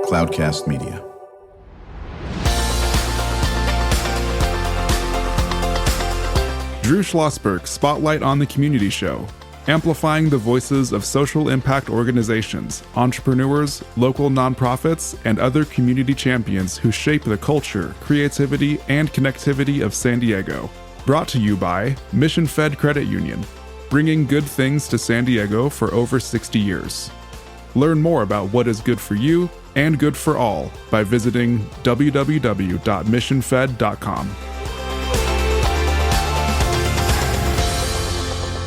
Cloudcast Media. Drew Schlosberg Spotlight on the Community Show, amplifying the voices of social impact organizations, entrepreneurs, local nonprofits, and other community champions who shape the culture, creativity, and connectivity of San Diego. Brought to you by Mission Fed Credit Union, bringing good things to San Diego for over 60 years. Learn more about what is good for you and good for all by visiting www.missionfed.com.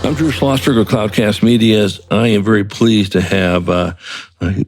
I'm Drew Schlosberg of Cloudcast Media. I am very pleased to have a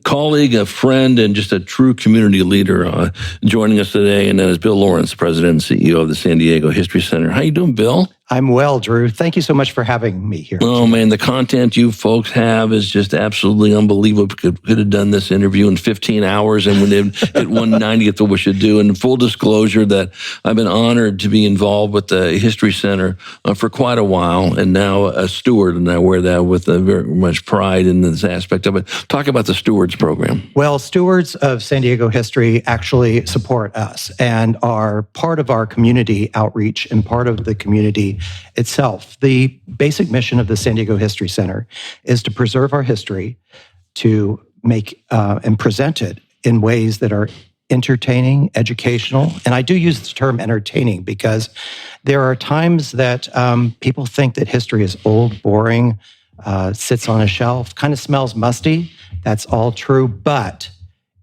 colleague, a friend, and just a true community leader joining us today, and that is Bill Lawrence, President and CEO of the San Diego History Center. How you doing, Bill? I'm well, Drew. Thank you so much for having me here. Oh, man, the content you folks have is just absolutely unbelievable. Could have done this interview in 15 hours, and when they hit 190th of what we should do. And full disclosure that I've been honored to be involved with the History Center for quite a while, and now a steward, and I wear that with very much pride in this aspect of it. Talk about the Stewards Program. Well, stewards of San Diego history actually support us and are part of our community outreach and part of the community itself. The basic mission of the San Diego History Center is to preserve our history, to make and present it in ways that are entertaining, educational. And I do use the term entertaining because there are times that people think that history is old, boring, sits on a shelf, kind of smells musty. That's all true, but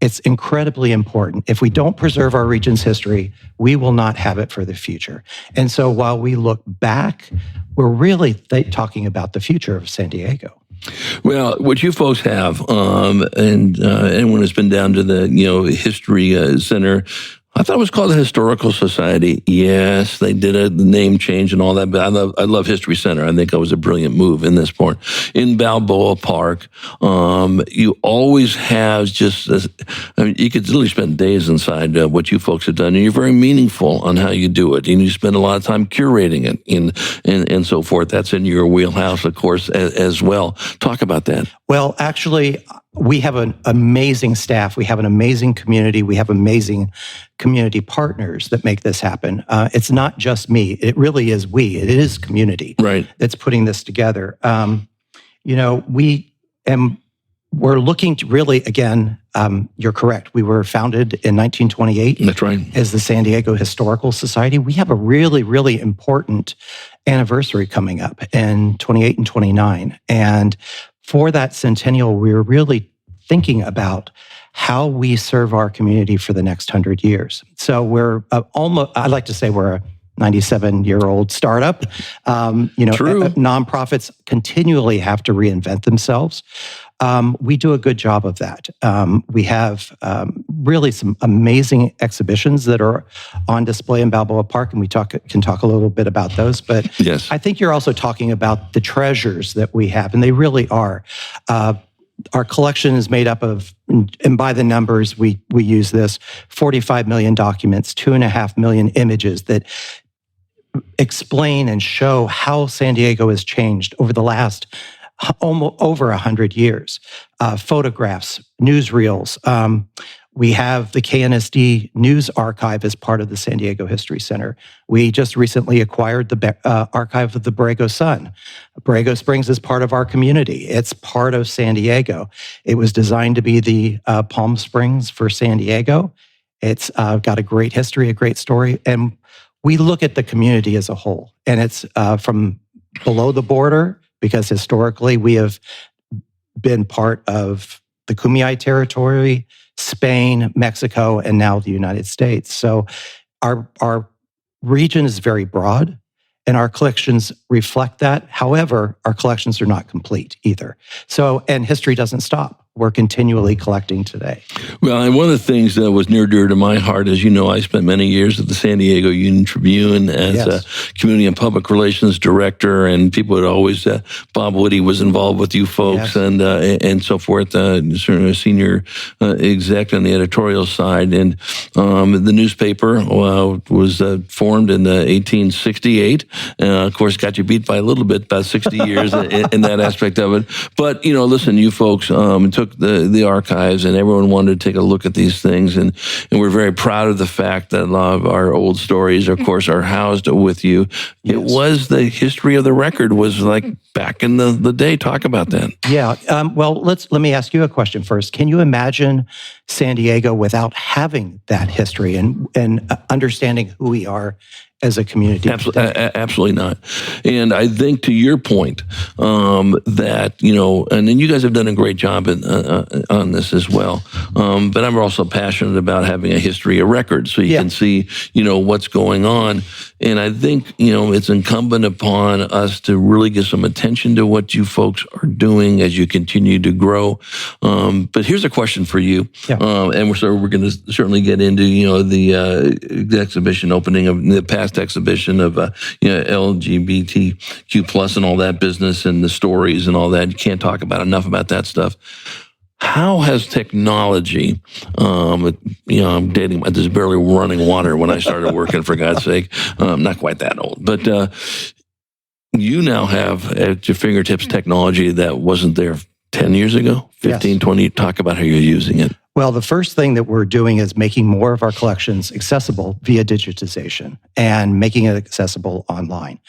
it's incredibly important. If we don't preserve our region's history, we will not have it for the future. And so while we look back, we're really talking about the future of San Diego. Well, what you folks have, and anyone who's been down to the History Center, I thought it was called the Historical Society. Yes, they did the name change and all that, but I love History Center. I think it was a brilliant move in this point. In Balboa Park, you always have just, you could literally spend days inside what you folks have done, and you're very meaningful on how you do it. And you spend a lot of time curating it and so forth. That's in your wheelhouse, of course, as well. Talk about that. Well, actually, we have an amazing staff. We have an amazing community. We have amazing community partners that make this happen. It's not just me. It really is we. It is community that's putting this together. We're looking to really, again, you're correct. We were founded in 1928. That's right. As the San Diego Historical Society. We have a really, really important anniversary coming up in 28 and 29. And for that centennial, we're really thinking about how we serve our community for the next 100 years. So we're I like to say we're a 97-year-old startup. True. Nonprofits continually have to reinvent themselves. We do a good job of that. We have really some amazing exhibitions that are on display in Balboa Park, and we can talk a little bit about those. But yes. I think you're also talking about the treasures that we have, and they really are. Our collection is made up of, and by the numbers we use this, 45 million documents, 2.5 million images that explain and show how San Diego has changed over the last over 100 years. Photographs, newsreels. We have the KNSD News Archive as part of the San Diego History Center. We just recently acquired the archive of the Borrego Sun. Borrego Springs is part of our community. It's part of San Diego. It was designed to be the Palm Springs for San Diego. It's got a great history, a great story, and we look at the community as a whole. And it's from below the border, because historically we have been part of the Kumeyaay territory, Spain, Mexico, and now the United States. So our region is very broad, and our collections reflect that. However, our collections are not complete either. So, and history doesn't stop. We're continually collecting today. Well, and one of the things that was near dear to my heart, as you know, I spent many years at the San Diego Union Tribune as a community and public relations director, and people would always, Bob Woody was involved with you folks and so forth, certainly a senior exec on the editorial side. And the newspaper was formed in 1868. Of course, got you beat by a little bit, about 60 years in that aspect of it. But, listen, you folks took took the archives, and everyone wanted to take a look at these things. And we're very proud of the fact that a lot of our old stories, of course, are housed with you. Yes. It was the history of the record was like back in the day. Talk about that. Yeah. Well, let me ask you a question first. Can you imagine San Diego without having that history and understanding who we are as a community? Absolutely not. And I think to your point, that, and then you guys have done a great job on this as well. But I'm also passionate about having a history of records so you can see, what's going on. And I think, it's incumbent upon us to really give some attention to what you folks are doing as you continue to grow. But here's a question for you. Yeah. And we're going to certainly get into, the exhibition opening of the past exhibition of LGBTQ plus and all that business and the stories and all that. You can't talk about enough about that stuff. How has technology, I'm dating, this is barely running water when I started working, for God's sake. Not quite that old, but you now have at your fingertips technology that wasn't there 10 years ago, 15, 20. Talk about how you're using it. Well, the first thing that we're doing is making more of our collections accessible via digitization and making it accessible online.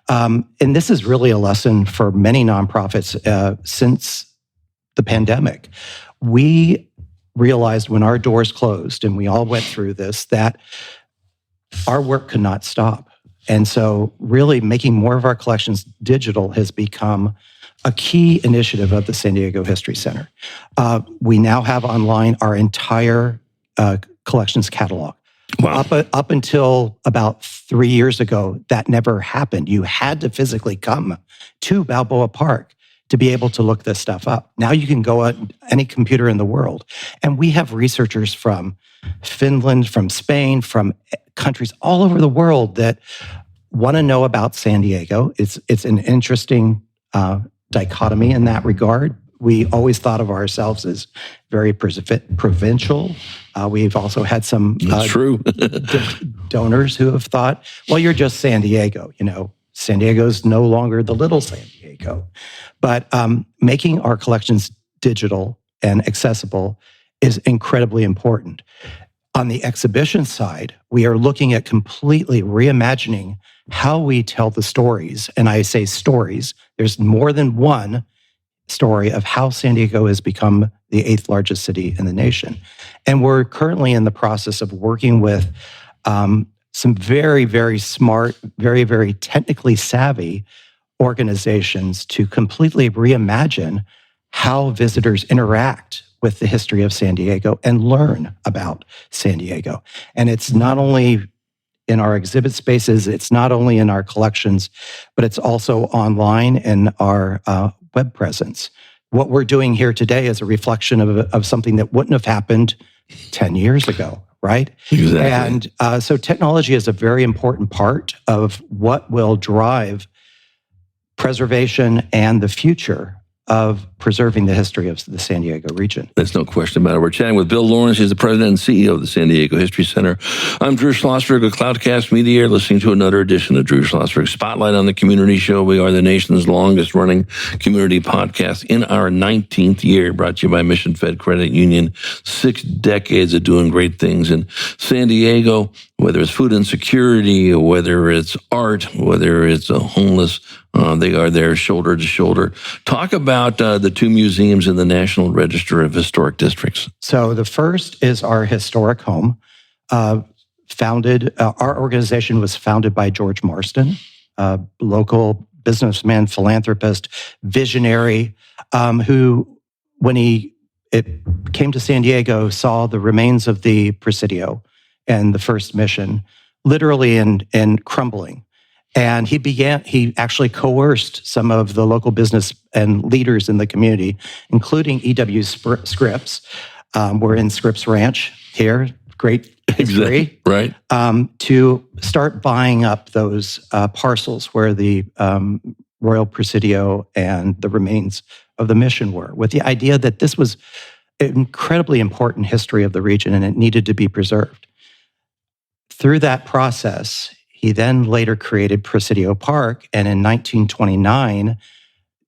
And this is really a lesson for many nonprofits since the pandemic. We realized when our doors closed, and we all went through this, that our work could not stop. And so really making more of our collections digital has become a key initiative of the San Diego History Center. We now have online our entire collections catalog. Wow. Up until about 3 years ago, that never happened. You had to physically come to Balboa Park to be able to look this stuff up. Now you can go on any computer in the world. And we have researchers from Finland, from Spain, from countries all over the world that want to know about San Diego. It's an interesting dichotomy in that regard. We always thought of ourselves as very provincial. We've also had some donors who have thought, well, you're just San Diego. San Diego's no longer the little San Diego. But making our collections digital and accessible is incredibly important. On the exhibition side, we are looking at completely reimagining how we tell the stories. And I say stories. There's more than one story of how San Diego has become the 8th largest city in the nation. And we're currently in the process of working with some very, very smart, very, very technically savvy organizations to completely reimagine how visitors interact with the history of San Diego and learn about San Diego. And it's not only in our exhibit spaces, it's not only in our collections, but it's also online in our web presence. What we're doing here today is a reflection of something that wouldn't have happened 10 years ago, right? Exactly. And so technology is a very important part of what will drive preservation and the future of preserving the history of the San Diego region. There's no question about it. We're chatting with Bill Lawrence. He's the president and CEO of the San Diego History Center. I'm Drew Schlosberg of Cloudcast Media. You're listening to another edition of Drew Schlosberg Spotlight on the Community Show. We are the nation's longest running community podcast in our 19th year, brought to you by Mission Fed Credit Union. 6 decades of doing great things in San Diego, whether it's food insecurity, or whether it's art, whether it's a homeless, they are there shoulder to shoulder. Talk about the 2 museums in the National Register of Historic Districts. So the first is our historic home. Our organization was founded by George Marston, a local businessman, philanthropist, visionary, who, when it came to San Diego, saw the remains of the Presidio and the first mission literally in crumbling. And he actually coerced some of the local business and leaders in the community, including E.W. Scripps. We're in Scripps Ranch here, great history. Right. To start buying up those parcels where the Royal Presidio and the remains of the mission were, with the idea that this was an incredibly important history of the region and it needed to be preserved. Through that process, he then later created Presidio Park, and in 1929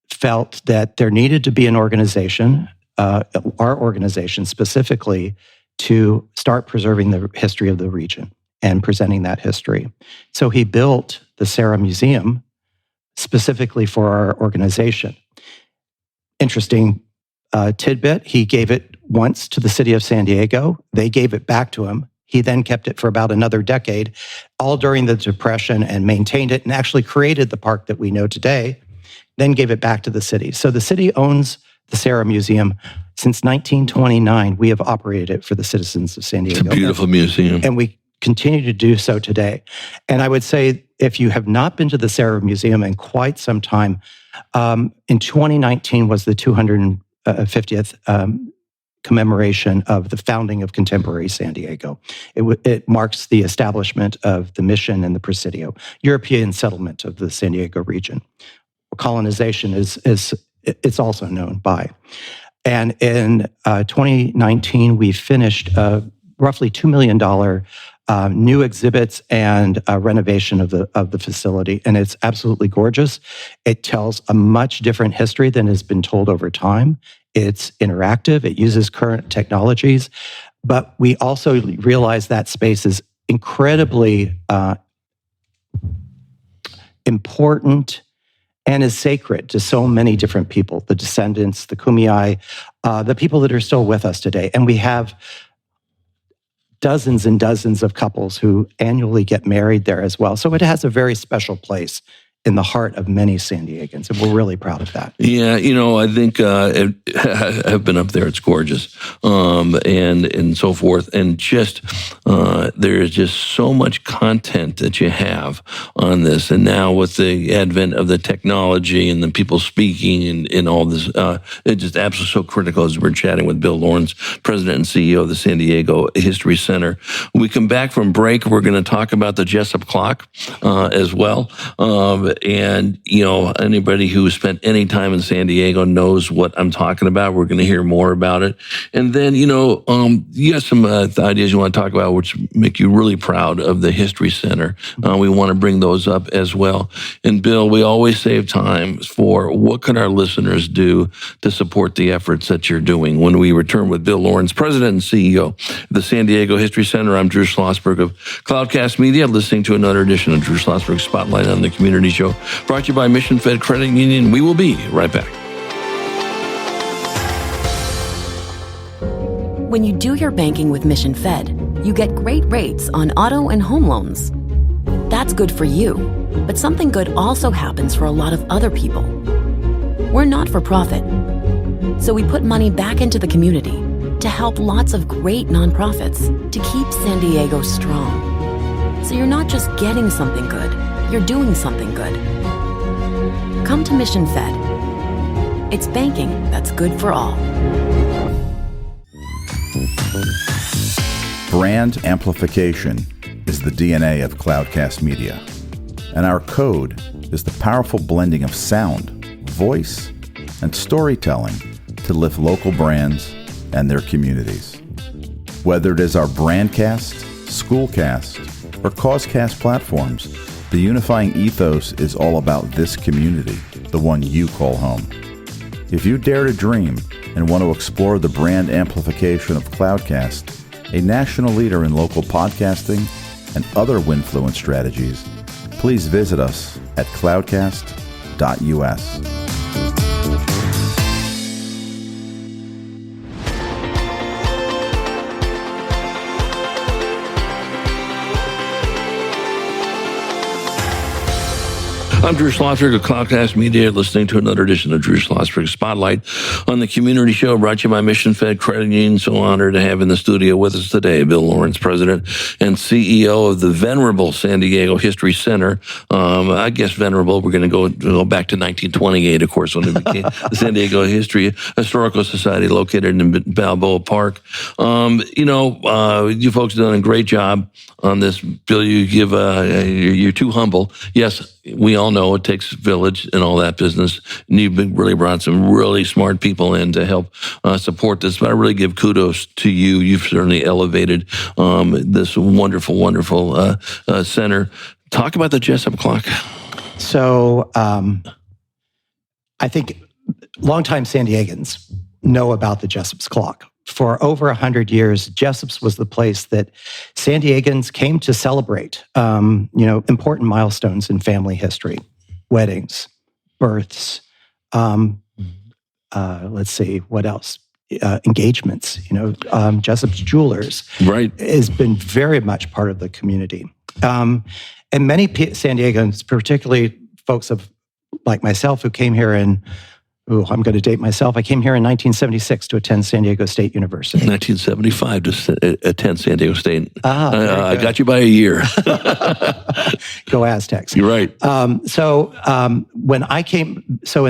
felt that there needed to be an organization our organization specifically to start preserving the history of the region and presenting that history. So he built the Serra Museum specifically for our organization. Interesting tidbit, he gave it once to the city of San Diego. They gave it back to him. He then kept it for about another decade, all during the Depression, and maintained it and actually created the park that we know today, then gave it back to the city. So the city owns the Serra Museum. Since 1929, we have operated it for the citizens of San Diego. It's a beautiful museum. And we continue to do so today. And I would say, if you have not been to the Serra Museum in quite some time, in 2019 was the 250th commemoration of the founding of contemporary San Diego. It marks the establishment of the mission and the Presidio, European settlement of the San Diego region. Colonization is it's also known by. And in 2019, we finished roughly $2 million new exhibits and renovation of the facility, and it's absolutely gorgeous. It tells a much different history than has been told over time. It's interactive. It uses current technologies, but we also realize that space is incredibly important and is sacred to so many different people, the descendants, the Kumeyaay, the people that are still with us today. And we have dozens and dozens of couples who annually get married there as well. So it has a very special place in the heart of many San Diegans, and we're really proud of that. Yeah, I think I've been up there. It's gorgeous, and so forth. And just there's just so much content that you have on this. And now with the advent of the technology and the people speaking and all this, it's just absolutely so critical. As we're chatting with Bill Lawrence, President and CEO of the San Diego History Center. When we come back from break, we're going to talk about the Jessup clock as well. And, anybody who spent any time in San Diego knows what I'm talking about. We're going to hear more about it. And then, you got some ideas you want to talk about, which make you really proud of the History Center. We want to bring those up as well. And Bill, we always save time for what can our listeners do to support the efforts that you're doing. When we return with Bill Lawrence, President and CEO of the San Diego History Center, I'm Drew Schlosberg of Cloudcast Media, listening to another edition of Drew Schlosberg Spotlight on the Community Show, brought to you by Mission Fed Credit Union. We will be right back. When you do your banking with Mission Fed, you get great rates on auto and home loans. That's good for you, but something good also happens for a lot of other people. We're not for profit, so we put money back into the community to help lots of great nonprofits to keep San Diego strong. So you're not just getting something good, you're doing something good. Come to Mission Fed. It's banking that's good for all. Brand amplification is the DNA of Cloudcast Media, and our code is the powerful blending of sound, voice, and storytelling to lift local brands and their communities. Whether it is our Brandcast, Schoolcast, or Causecast platforms, the unifying ethos is all about this community, the one you call home. If you dare to dream and want to explore the brand amplification of Cloudcast, a national leader in local podcasting and other Winfluence strategies, please visit us at cloudcast.us. I'm Drew Schlosberg of Cloudcast Media, listening to another edition of Drew Schlosberg Spotlight on the Community Show, brought to you by Mission Fed Credit Union. So honored to have in the studio with us today Bill Lawrence, President and CEO of the venerable San Diego History Center. I guess venerable, we're going to go back to 1928, of course, when it became the San Diego Historical Society, located in Balboa Park. You folks have done a great job on this. Bill, you're too humble. Yes, we all know it takes a village and all that business. And you've really brought some really smart people in to help support this. But I really give kudos to you. You've certainly elevated this wonderful, wonderful center. Talk about the Jessup clock. So I think longtime San Diegans know about the Jessup's clock. For over 100 years, Jessup's was the place that San Diegans came to celebrate, important milestones in family history, weddings, births. Let's see, what else? Engagements. Jessup's Jewelers has been very much part of the community, and many San Diegans, particularly folks like myself, who came here in. I'm going to date myself. I came here in 1976 to attend San Diego State University. 1975 to attend San Diego State. I got you by a year. Go Aztecs. You're right. When I came, for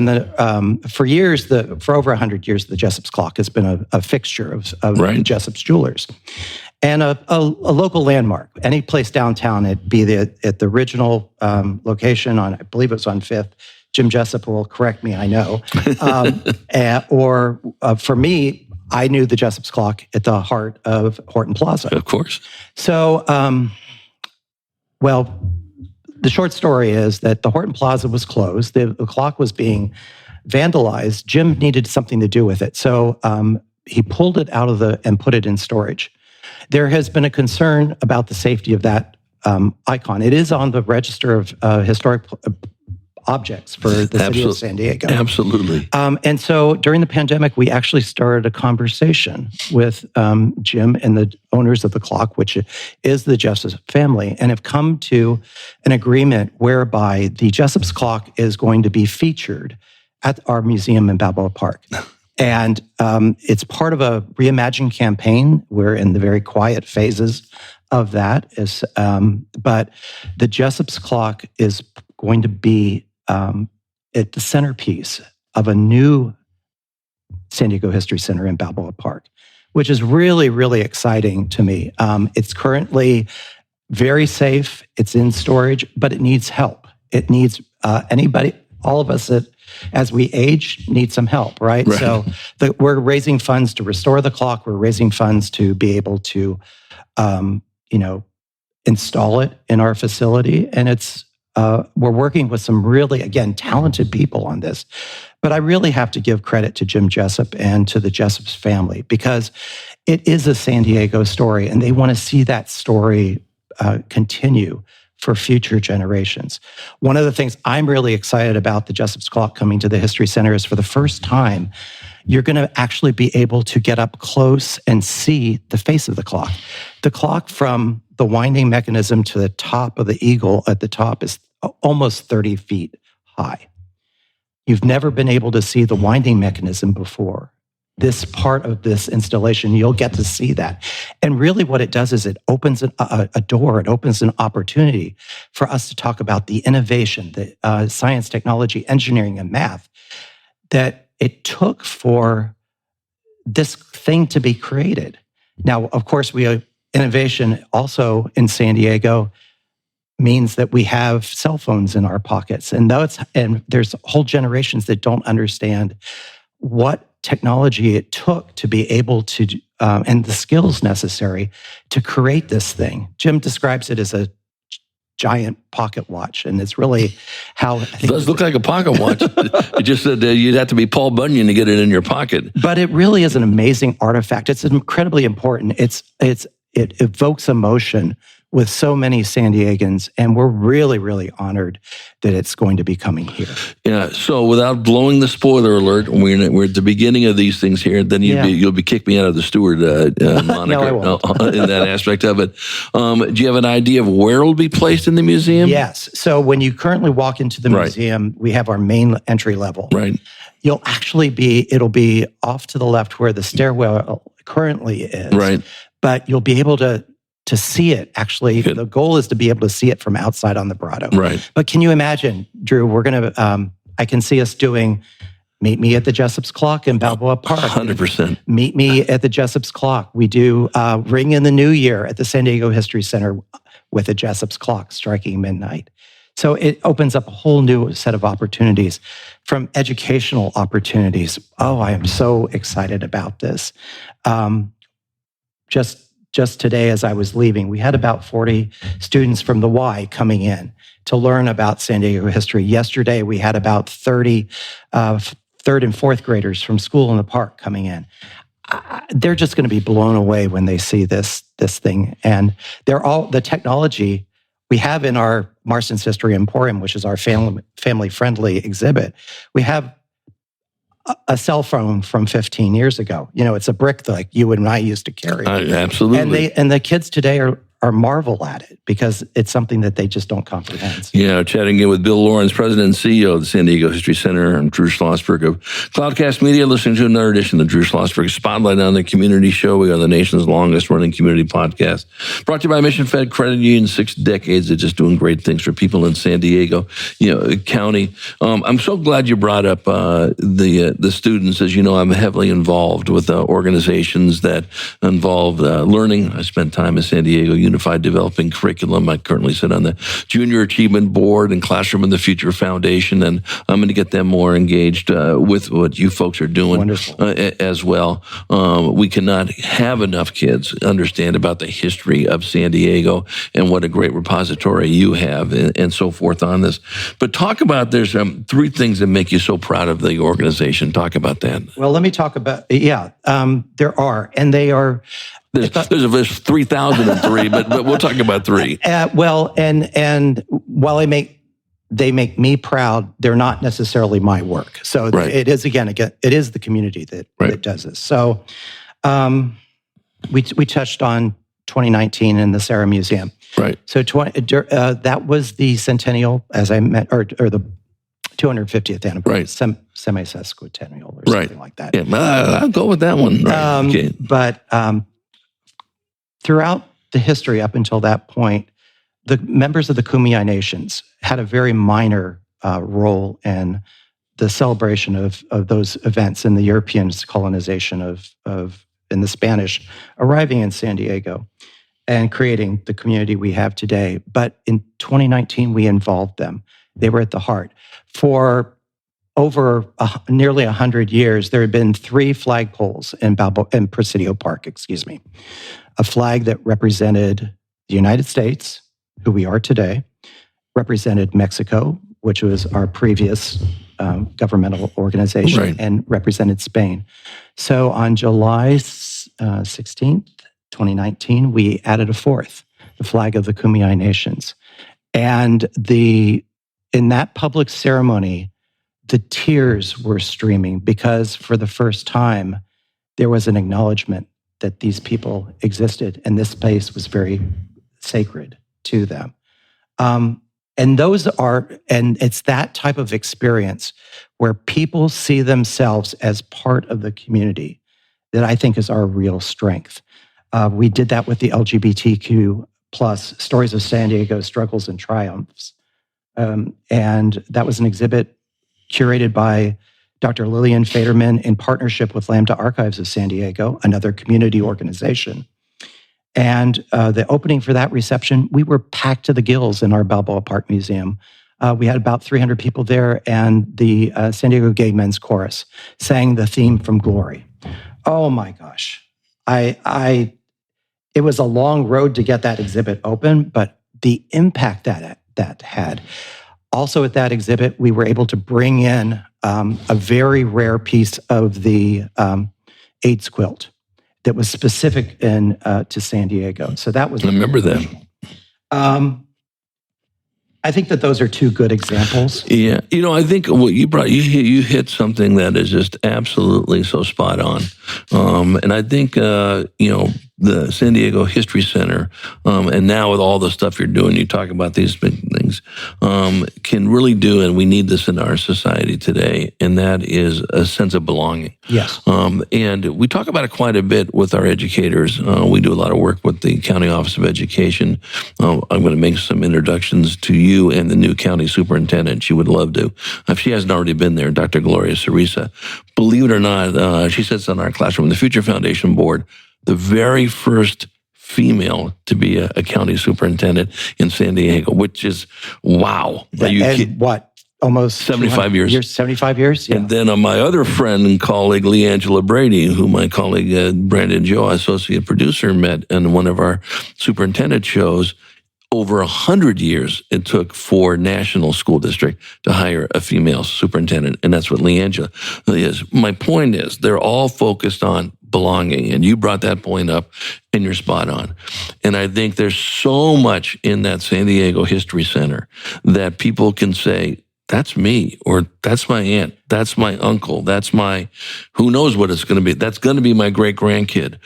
over 100 years, the Jessup's clock has been a fixture of the Jessup's Jewelers. And a local landmark. Any place downtown, it'd be at the original location I believe it was on 5th. Jim Jessup will correct me, I know. For me, I knew the Jessup's clock at the heart of Horton Plaza. Of course. So, the short story is that the Horton Plaza was closed. The clock was being vandalized. Jim needed something to do with it. So he pulled it out and put it in storage. There has been a concern about the safety of that icon. It is on the register of historic objects for the city of San Diego. Absolutely. And so during the pandemic, we actually started a conversation with Jim and the owners of the clock, which is the Jessup family, and have come to an agreement whereby the Jessup's clock is going to be featured at our museum in Balboa Park. And it's part of a REIMAGINE campaign. We're in the very quiet phases of that. But the Jessup's clock is going to be at the centerpiece of a new San Diego History Center in Balboa Park, which is really, really exciting to me. It's currently very safe. It's in storage, but it needs help. It needs all of us as we age, need some help, right? So we're raising funds to restore the clock. We're raising funds to be able to, install it in our facility. And we're working with some really, again, talented people on this. But I really have to give credit to Jim Jessup and to the Jessup's family, because it is a San Diego story, and they want to see that story continue for future generations. One of the things I'm really excited about the Jessup's clock coming to the History Center is, for the first time, you're going to actually be able to get up close and see the face of the clock. The clock, from the winding mechanism to the top of the eagle at the top, is almost 30 feet high. You've never been able to see the winding mechanism before. This part of this installation, you'll get to see that. And really what it does is it opens a door, it opens an opportunity for us to talk about the innovation, the science, technology, engineering, and math that it took for this thing to be created. Now, of course, innovation also in San Diego means that we have cell phones in our pockets. And there's whole generations that don't understand what technology it took to be able to, and the skills necessary to create this thing. Jim describes it as a giant pocket watch, and it's really how... It does look like a pocket watch. It just said you'd have to be Paul Bunyan to get it in your pocket. But it really is an amazing artifact. It's incredibly important. It evokes emotion with so many San Diegans, and we're really, really honored that it's going to be coming here. Yeah. So, without blowing the spoiler alert, we're at the beginning of these things here. Then you'll be kick me out of the steward moniker. No, I won't. In that aspect of it. Do you have an idea of where it'll be placed in the museum? Yes. So, when you currently walk into the museum, we have our main entry level. Right. It'll be off to the left where the stairwell currently is. Right. But you'll be able to see it. Actually, the goal is to be able to see it from outside on the Brado. Right. But can you imagine, Drew, I can see us doing, meet me at the Jessup's clock in Balboa Park. 100%. Meet me at the Jessup's clock. We do Ring in the New Year at the San Diego History Center with the Jessup's clock striking midnight. So it opens up a whole new set of opportunities, from educational opportunities. Oh, I am so excited about this. Just today, as I was leaving, we had about 40 students from the Y coming in to learn about San Diego history. Yesterday, we had about 30 third and fourth graders from school in the park coming in. They're just going to be blown away when they see this thing. And they're all the technology we have in our Marston's History Emporium, which is our family-friendly exhibit. We have a cell phone from 15 years ago. It's a brick like you and I used to carry. Absolutely. And the kids today are marvel at it because it's something that they just don't comprehend. Yeah, chatting in with Bill Lawrence, President and CEO of the San Diego History Center, and Drew Schlosberg of Cloudcast Media, listening to another edition of the Drew Schlosberg Spotlight on the Community Show. We are the nation's longest-running community podcast. Brought to you by Mission Fed Credit Union, 6 decades of just doing great things for people in San Diego County. I'm so glad you brought up the students. As you know, I'm heavily involved with organizations that involve learning. I spent time in San Diego Unified Developing Curriculum. I currently sit on the Junior Achievement Board and Classroom in the Future Foundation, and I'm going to get them more engaged with what you folks are doing as well. We cannot have enough kids understand about the history of San Diego and what a great repository you have and so forth on this. But talk about, there's 3 things that make you so proud of the organization. Talk about that. Well, let me talk about, there are, and they are, There's 3,003, but we'll talk about 3. And while they make me proud, they're not necessarily my work. So it is again, it is the community that does this. So we touched on 2019 in the Serra Museum. Right. So that was the Centennial, as I met, or the 250th anniversary, semi-sesquicentennial or something like that. Yeah, I'll go with that one. Right. Okay. But throughout the history up until that point, the members of the Kumeyaay Nations had a very minor role in the celebration of those events and the Europeans' colonization and the Spanish arriving in San Diego and creating the community we have today. But in 2019, we involved them. They were at the heart. For over nearly 100 years, there had been 3 flagpoles in Presidio Park, a flag that represented the United States, who we are today, represented Mexico, which was our previous governmental organization, and represented Spain. So on July 16th, 2019, we added a 4th, the flag of the Kumeyaay Nations. And in that public ceremony, the tears were streaming because for the first time, there was an acknowledgement that these people existed and this place was very sacred to them. And it's that type of experience where people see themselves as part of the community that I think is our real strength. We did that with the LGBTQ plus Stories of San Diego Struggles and Triumphs. And that was an exhibit curated by Dr. Lillian Faderman in partnership with Lambda Archives of San Diego, another community organization. And the opening for that reception, we were packed to the gills in our Balboa Park Museum. We had about 300 people there, and the San Diego Gay Men's Chorus sang the theme from Glory. Oh my gosh. It was a long road to get that exhibit open, but the impact that had. Also at that exhibit, we were able to bring in a very rare piece of the AIDS quilt that was specific to San Diego. So that was... I remember that. I think that those are 2 good examples. Yeah. I think what you brought, you hit something that is just absolutely so spot on. And I think, the San Diego History Center, and now with all the stuff you're doing, you talk about these big things, can really do, and we need this in our society today, and that is a sense of belonging. Yes. And we talk about it quite a bit with our educators. We do a lot of work with the County Office of Education. I'm going to make some introductions to you and the new county superintendent. She would love to. If she hasn't already been there, Dr. Gloria Cerisa. Believe it or not, she sits on our Classroom in the Future Foundation board, the very first female to be a county superintendent in San Diego, which is wow. Almost 75 years. 75 years? Yeah. And then my other friend and colleague, Leangela Brady, who my colleague Brandon Joe, associate producer, met in one of our superintendent shows, over 100 years, it took for national school district to hire a female superintendent, and that's what LeAngela is. My point is, they're all focused on belonging, and you brought that point up, and you're spot on. And I think there's so much in that San Diego History Center that people can say, that's me, or that's my aunt, that's my uncle, that's my, who knows what it's going to be. That's going to be my great-grandkid.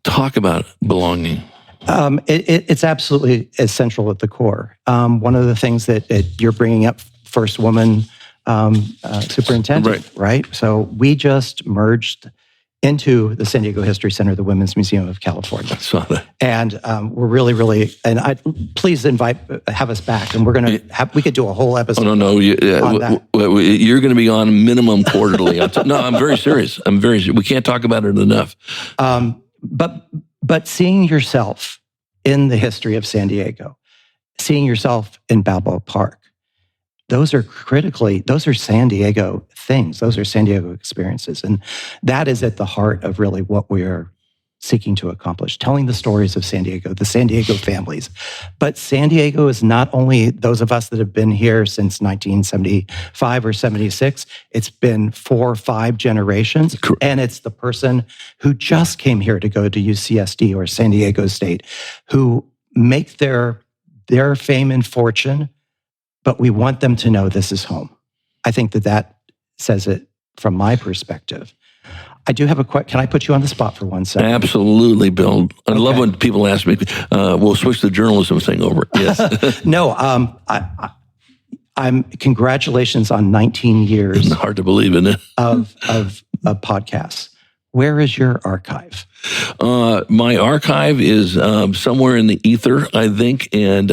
Talk about belonging. It's absolutely essential at the core. One of the things that you're bringing up, first woman superintendent, right? So we just merged into the San Diego History Center, the Women's Museum of California. I saw that. And we're really, and please have us back, and we're going to we could do a whole episode. Oh, no, you're going to be on minimum quarterly. No, I'm very serious. We can't talk about it enough. But seeing yourself in the history of San Diego, seeing yourself in Balboa Park, those are San Diego things. Those are San Diego experiences. And that is at the heart of really what we are seeking to accomplish, telling the stories of San Diego, the San Diego families. But San Diego is not only those of us that have been here since 1975 or 76, it's been 4 or 5 generations. Correct. And it's the person who just came here to go to UCSD or San Diego State who make their fame and fortune, but we want them to know this is home. I think that says it from my perspective. I do have a question. Can I put you on the spot for 1 second? Absolutely, Bill. I love when people ask me, we'll switch the journalism thing over. Yes. No, I'm congratulations on 19 years. Hard to believe, isn't it? of podcasts. Where is your archive? My archive is somewhere in the ether, I think, and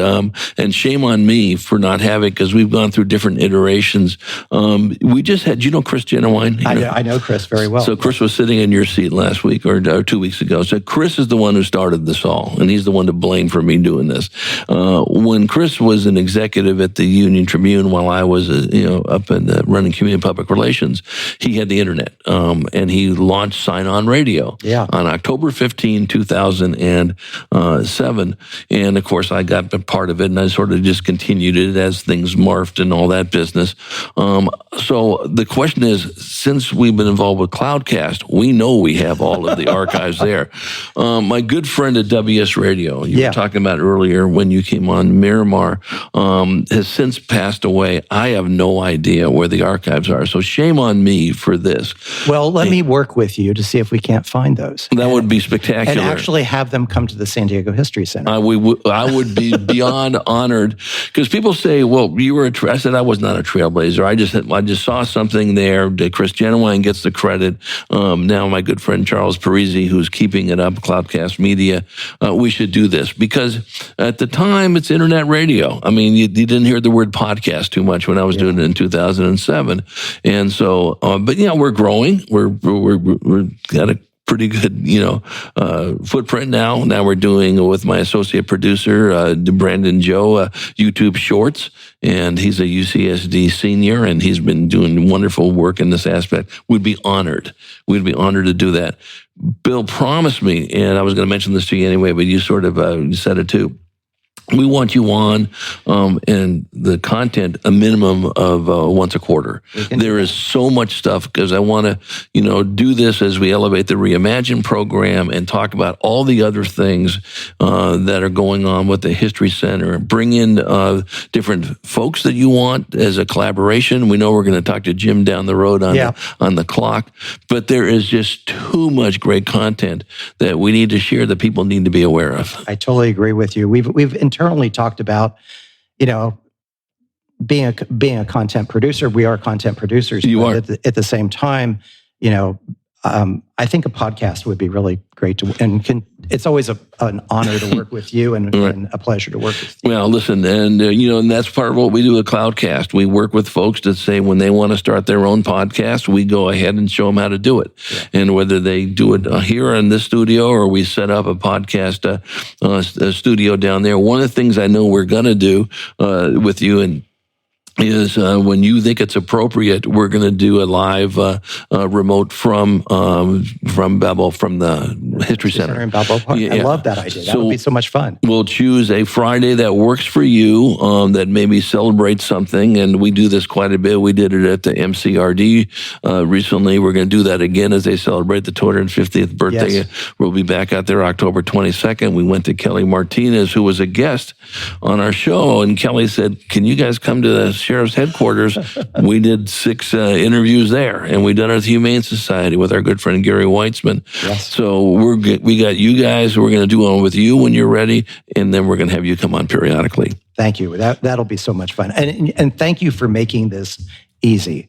shame on me for not having, because we've gone through different iterations. We just had, do you know Chris Genuine? I know Chris very well. So Chris was sitting in your seat last week or 2 weeks ago. So Chris is the one who started this all, and he's the one to blame for me doing this. When Chris was an executive at the Union Tribune, while I was up in running community public relations, he had the internet, and he launched Sign On Radio on October 15, 2007. And of course, I got a part of it, and I sort of just continued it as things morphed and all that business. So the question is, since we've been involved with Cloudcast, we know we have all of the archives there. My good friend at WS Radio, you were talking about earlier when you came on, Miramar, has since passed away. I have no idea where the archives are. So shame on me for this. Well, let me work with you to see if we can't find those. That would be spectacular. And actually have them come to the San Diego History Center. I would be beyond honored, because people say, well, you were I said I was not a trailblazer. I just saw something there. Chris Genuine gets the credit. Now my good friend Charles Parisi, who's keeping it up, Cloudcast Media, we should do this, because at the time it's internet radio. I mean, you didn't hear the word podcast too much when I was doing it in 2007. And so, but we're growing. We're got a pretty good, footprint now. Now we're doing with my associate producer, Brandon Joe, YouTube Shorts, and he's a UCSD senior, and he's been doing wonderful work in this aspect. We'd be honored. We'd be honored to do that. Bill promised me, and I was going to mention this to you anyway, but you sort of said it too. We want you on, and the content a minimum of once a quarter. There is so much stuff, because I want to, do this as we elevate the REIMAGINE program and talk about all the other things that are going on with the History Center. Bring in different folks that you want as a collaboration. We know we're going to talk to Jim down the road on the clock, but there is just too much great content that we need to share that people need to be aware of. I totally agree with you. We've internally talked about, being a content producer. We are content producers. You are. At the same time, I think a podcast would be really great it's always an honor to work with you and a pleasure to work with you. Well, listen, and and that's part of what we do at Cloudcast. We work with folks that say when they want to start their own podcast, we go ahead and show them how to do it. Yeah. And whether they do it here in this studio or we set up a podcast a studio down there, one of the things I know we're going to do with you is when you think it's appropriate, we're going to do a live remote from Bevel, from the History Center in Balboa Park. Yeah. I love that idea. That would be so much fun. We'll choose a Friday that works for you, that maybe celebrates something, and we do this quite a bit. We did it at the MCRD recently. We're going to do that again as they celebrate the 250th birthday. Yes. We'll be back out there October 22nd. We went to Kelly Martinez, who was a guest on our show, and Kelly said, "Can you guys come to the sheriff's headquarters?" We did 6 interviews there, and we done it at the Humane Society with our good friend Gary Weitzman. Yes. So we got you guys. We're going to do one with you when you're ready, and then we're going to have you come on periodically. Thank you. That'll be so much fun. And thank you for making this easy.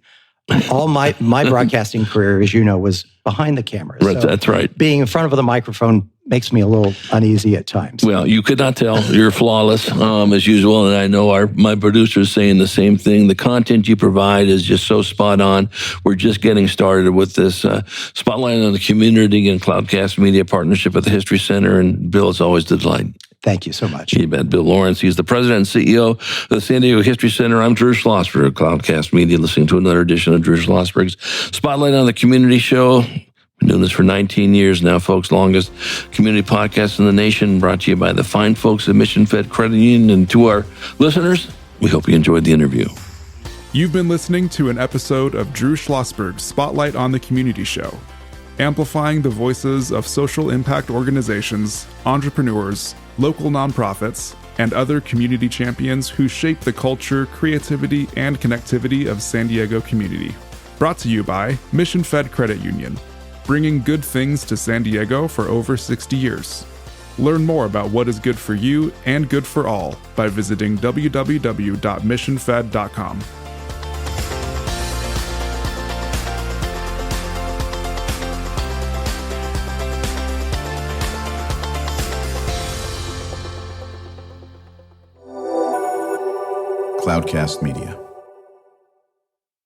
All my broadcasting career, as you know, was behind the camera. Right, So that's right. Being in front of the microphone makes me a little uneasy at times. Well, you could not tell. You're flawless, as usual, and I know my producer is saying the same thing. The content you provide is just so spot on. We're just getting started with this Spotlight on the Community and Cloudcast Media partnership with the History Center, and Bill, it's always a delight. Thank you so much. You bet. Bill Lawrence, he's the president and CEO of the San Diego History Center. I'm Drew Schlosberg of Cloudcast Media, listening to another edition of Drew Schlosberg's Spotlight on the Community Show. Been doing this for 19 years now, folks. Longest community podcast in the nation, brought to you by the fine folks at Mission Fed Credit Union. And to our listeners, we hope you enjoyed the interview. You've been listening to an episode of Drew Schlosberg's Spotlight on the Community Show, amplifying the voices of social impact organizations, entrepreneurs, local nonprofits, and other community champions who shape the culture, creativity, and connectivity of San Diego community. Brought to you by Mission Fed Credit Union, bringing good things to San Diego for over 60 years. Learn more about what is good for you and good for all by visiting www.missionfed.com. Cloudcast Media.